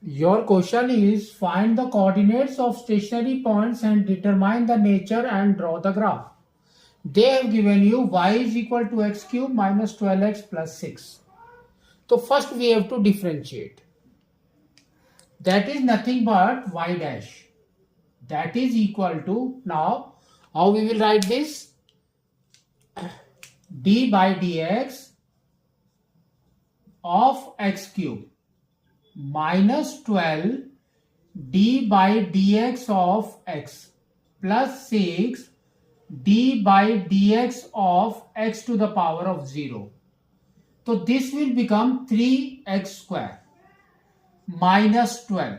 Your question is find the coordinates of stationary points and determine the nature and draw the graph. They have given you y is equal to x cube minus 12x plus 6. So first we have to differentiate. That is nothing but y dash. That is equal to, now how we will write this? D by dx of x cube minus 12 d by dx of x plus 6 d by dx of x to the power of 0. So this will become 3x square minus 12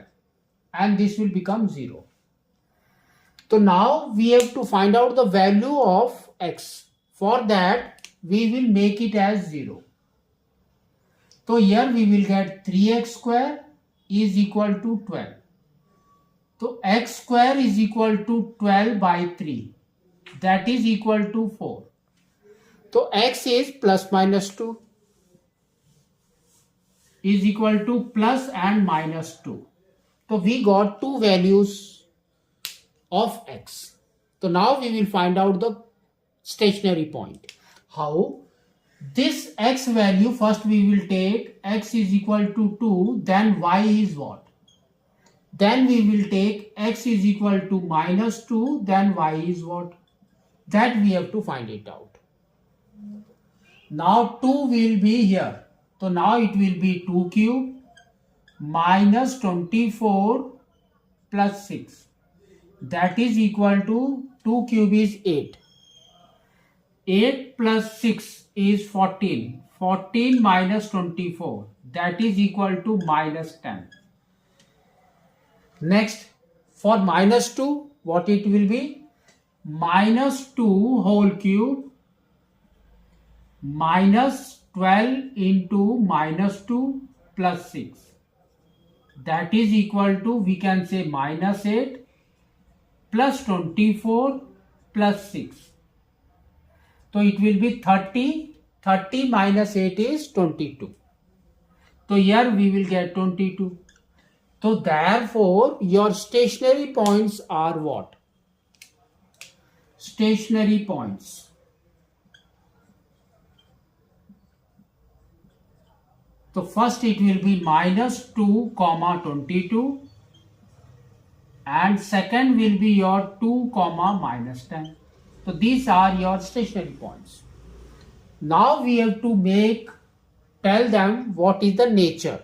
and this will become 0. So now we have to find out the value of x. For that we will make it as 0. So here we will get 3x square is equal to 12. So x square is equal to 12 by 3. That is equal to 4. So x is plus minus 2 is equal to plus and minus 2. So we got two values of x. So now we will find out the stationary point. How? This x value, first we will take x is equal to 2, then y is what? Then we will take x is equal to minus 2, then y is what? That we have to find it out. Now 2 will be here. So now it will be 2 cube minus 24 plus 6. That is equal to 2 cube is 8. 8 plus 6 is 14. 14 minus 24. That is equal to minus 10. Next, for minus 2, what it will be? Minus 2 whole cube minus 12 into minus 2 plus 6. That is equal to, we can say, minus 8 plus 24 plus 6. So it will be 30. 30 minus 8 is 22. So here we will get 22. So therefore your stationary points are what? Stationary points. So first it will be minus 2 comma 22 and second will be your 2 comma minus 10. So these are your stationary points. Now we have to tell them what is the nature.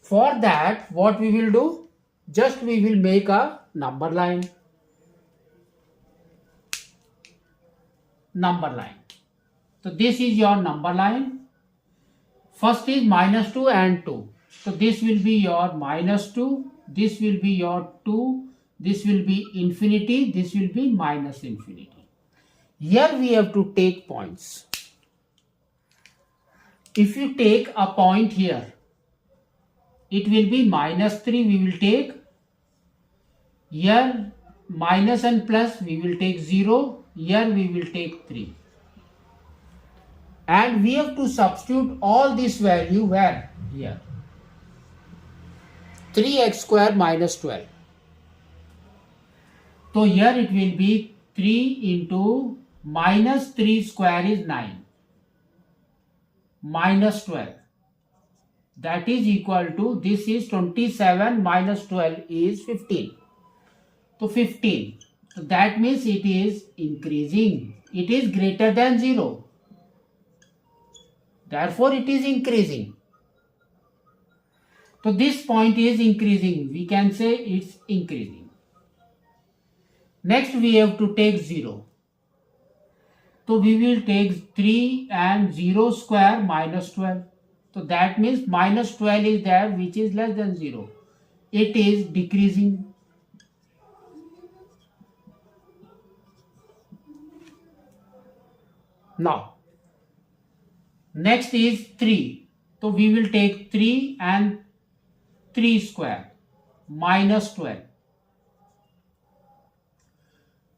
For that, what we will do? Just we will make a number line. Number line. So this is your number line. First is minus 2 and 2. So this will be your minus 2. This will be your 2. This will be infinity. This will be minus infinity. Here we have to take points. If you take a point here, it will be minus 3 we will take. Here minus and plus we will take 0. Here we will take 3. And we have to substitute all this value where? Here. 3x square minus 12. So here it will be 3 into minus 3 square is 9. Minus 12. That is equal to, this is 27 minus 12 is 15. So 15. So that means it is increasing. It is greater than 0. Therefore it is increasing. So this point is increasing. We can say it's increasing. Next we have to take 0. So we will take 3 and 0 square minus 12. So that means minus 12 is there which is less than 0. It is decreasing. Now, next is 3. So we will take 3 and 3 square minus 12.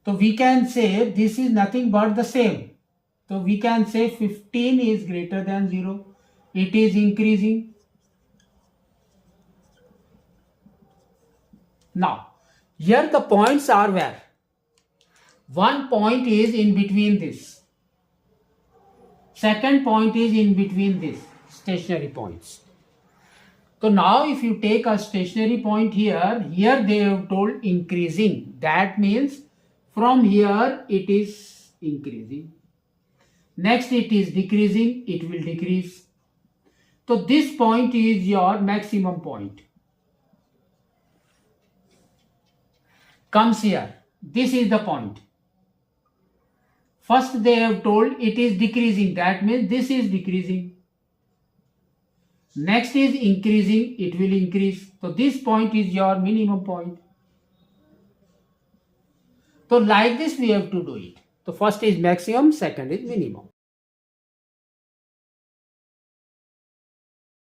So we can say this is nothing but the same. So we can say 15 is greater than 0. It is increasing. Now, here the points are where? One point is in between this. Second point is in between this, stationary points. So now if you take a stationary point here they have told increasing. That means from here it is increasing. Next it is decreasing, it will decrease. So this point is your maximum point. Comes here. This is the point. First they have told it is decreasing. That means this is decreasing. Next is increasing. It will increase. So this point is your minimum point. So like this we have to do it. So first is maximum, second is minimum.